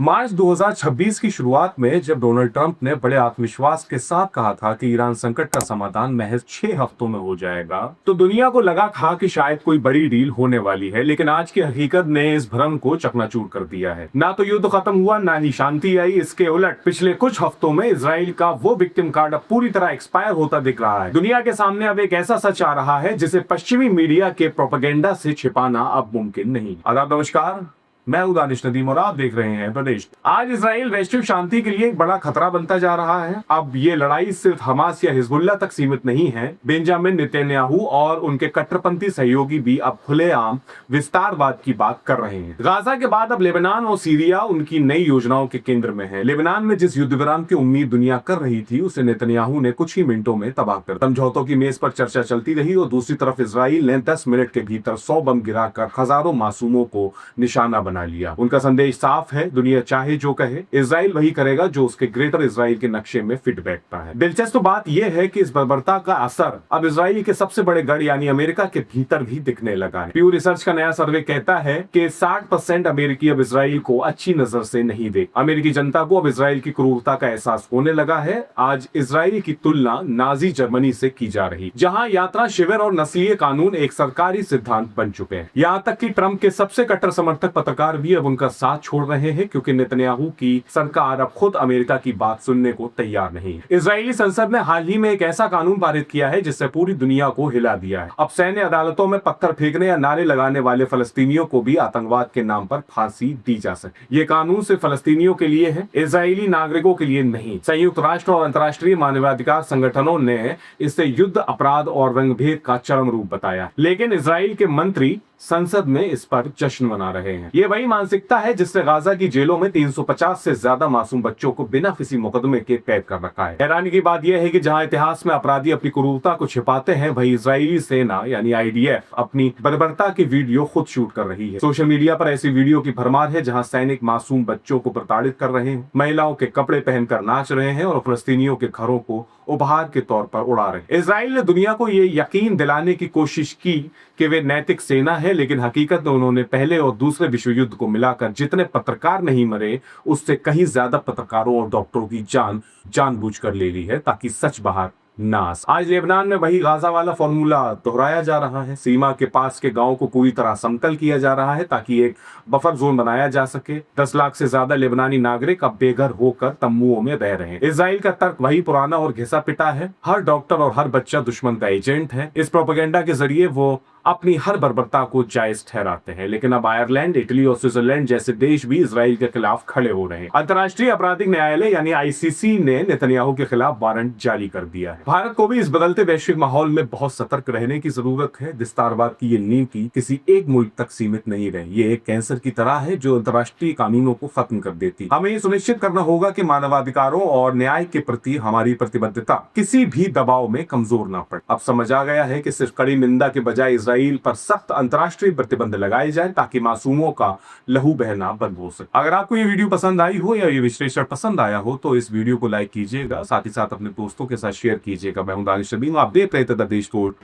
मार्च 2026 की शुरुआत में जब डोनाल्ड ट्रंप ने बड़े आत्मविश्वास के साथ कहा था कि ईरान संकट का समाधान महज 6 हफ्तों में हो जाएगा, तो दुनिया को लगा था कि शायद कोई बड़ी डील होने वाली है। लेकिन आज की हकीकत ने इस भ्रम को चकनाचूर कर दिया है। ना तो युद्ध खत्म हुआ, ना ही शांति आई। इसके उलट पिछले कुछ हफ्तों में इजराइल का वो विक्टिम कार्ड अब पूरी तरह एक्सपायर होता दिख रहा है। दुनिया के सामने अब एक ऐसा सच आ रहा है जिसे पश्चिमी मीडिया के प्रोपेगेंडा से छिपाना अब मुमकिन नहीं। आदाब, नमस्कार, मैं हूं दानिश नदीम और आप देख रहे हैं प्रदेश। आज इजराइल वैश्विक शांति के लिए एक बड़ा खतरा बनता जा रहा है। अब ये लड़ाई सिर्फ हमास या हिजबुल्लाह तक सीमित नहीं है। बेंजामिन नेतन्याहू और उनके कट्टरपंथी सहयोगी भी अब खुलेआम विस्तारवाद की बात कर रहे हैं। गाजा के बाद अब लेबनान और सीरिया उनकी नई योजनाओं के केंद्र में है। लेबनान में जिस युद्ध विराम की उम्मीद दुनिया कर रही थी, उसे नेतन्याहू ने कुछ ही मिनटों में तबाह कर। समझौतों की मेज पर चर्चा चलती रही और दूसरी तरफ इजराइल ने 10 मिनट के भीतर 100 बम गिराकर हजारों मासूमों को निशाना बना लिया। उनका संदेश साफ है, दुनिया चाहे जो कहे, इजराइल वही करेगा जो उसके ग्रेटर इजराइल के नक्शे में फिट बैठता है। दिलचस्प बात यह है कि इस बर्बरता का असर अब इजराइल के सबसे बड़े गढ़ यानी अमेरिका के भीतर भी दिखने लगा है। प्यू रिसर्च का नया सर्वे कहता है कि 60% अमेरिकी अब इजराइल को अच्छी नजर से नहीं देख। अमेरिकी जनता को अब इजराइल की क्रूरता का एहसास होने लगा है। आज इजराइल की तुलना नाजी जर्मनी से की जा रही, जहां यात्रा शिविर और नस्लीय कानून एक सरकारी सिद्धांत बन चुके हैं। यहां तक कि ट्रंप के सबसे कट्टर समर्थक पत्रकार भी अब उनका साथ छोड़ रहे हैं, क्योंकि नेतन्याहू की सरकार अब खुद अमेरिका की बात सुनने को तैयार नहीं है। इजरायली संसद ने हाल ही में एक ऐसा कानून पारित किया है जिससे पूरी दुनिया को हिला दिया है। अब सैन्य अदालतों में पत्थर फेंकने या नारे लगाने वाले फलस्तीनियों को भी आतंकवाद के नाम पर फांसी दी जा सके। ये कानून सिर्फ फलस्तीनियों के लिए है, इजरायली नागरिकों के लिए नहीं। संयुक्त राष्ट्र और अंतर्राष्ट्रीय मानवाधिकार संगठनों ने इसे युद्ध अपराध और रंगभेद का चरम रूप बताया, लेकिन इजराइल के मंत्री संसद में इस पर जश्न मना रहे हैं। ये वही मानसिकता है जिससे गाजा की जेलों में 350 से ज्यादा मासूम बच्चों को बिना किसी मुकदमे के कैद कर रखा है। हैरानी की बात यह है कि जहां इतिहास में अपराधी अपनी क्रूरता को छिपाते हैं, वहीं इजरायली सेना यानी आईडीएफ अपनी बर्बरता की वीडियो खुद शूट कर रही है। सोशल मीडिया पर ऐसी वीडियो की भरमार है जहां सैनिक मासूम बच्चों को प्रताड़ित कर रहे हैं, महिलाओं के कपड़े पहनकर नाच रहे हैं और फलस्तीनियों के घरों को उपहार के तौर पर उड़ा रहे हैं। इजराइल ने दुनिया को ये यकीन दिलाने की कोशिश की कि वे नैतिक सेना है, लेकिन हकीकत में उन्होंने पहले और दूसरे विश्व युद्ध को मिलाकर जितने पत्रकार नहीं मरे, उससे कहीं ज्यादा पत्रकारों और डॉक्टरों की जान जानबूझकर ले ली है ताकि सच बाहर नास। आज लेबनान में वही गाजा वाला फॉर्मूला दोहराया जा रहा है। सीमा के पास के गांव को पूरी तरह समतल किया जा रहा है ताकि एक बफर जोन बनाया जा सके। 10 लाख से ज्यादा लेबनानी नागरिक अब बेघर होकर तंबुओं में रह रहे हैं। इजराइल का तर्क वही पुराना और घिसा पिटा है, हर डॉक्टर और हर बच्चा दुश्मन का एजेंट है। इस प्रोपेगेंडा के जरिए वो अपनी हर बर्बरता को जायज ठहराते हैं। लेकिन अब आयरलैंड, इटली और स्विट्जरलैंड जैसे देश भी इजराइल के खिलाफ खड़े हो रहे हैं। अंतर्राष्ट्रीय आपराधिक न्यायालय यानी आईसीसी ने नेतन्याहू के खिलाफ वारंट जारी कर दिया है। भारत को भी इस बदलते वैश्विक माहौल में बहुत सतर्क रहने की जरूरत है। विस्तारवाद की ये नीति किसी एक मुल्क तक सीमित नहीं रही। ये एक कैंसर की तरह है जो अंतर्राष्ट्रीय कानूनों को खत्म कर देती। हमें ये सुनिश्चित करना होगा कि मानवाधिकारों और न्याय के प्रति हमारी प्रतिबद्धता किसी भी दबाव में कमजोर ना पड़े। अब समझ आ गया है कि सिर्फ कड़ी निंदा के बजाय इजराइल पर सख्त अंतर्राष्ट्रीय प्रतिबंध लगाए जाए ताकि मासूमों का लहू बहना बंद हो सके। अगर आपको ये वीडियो पसंद आई हो या ये विश्लेषण पसंद आया हो तो इस वीडियो को लाइक कीजिएगा, साथ ही साथ अपने दोस्तों के साथ शेयर कीजिएगा। मैं हूं दानिश नदीम, आप देख रहे थे द देश कोड।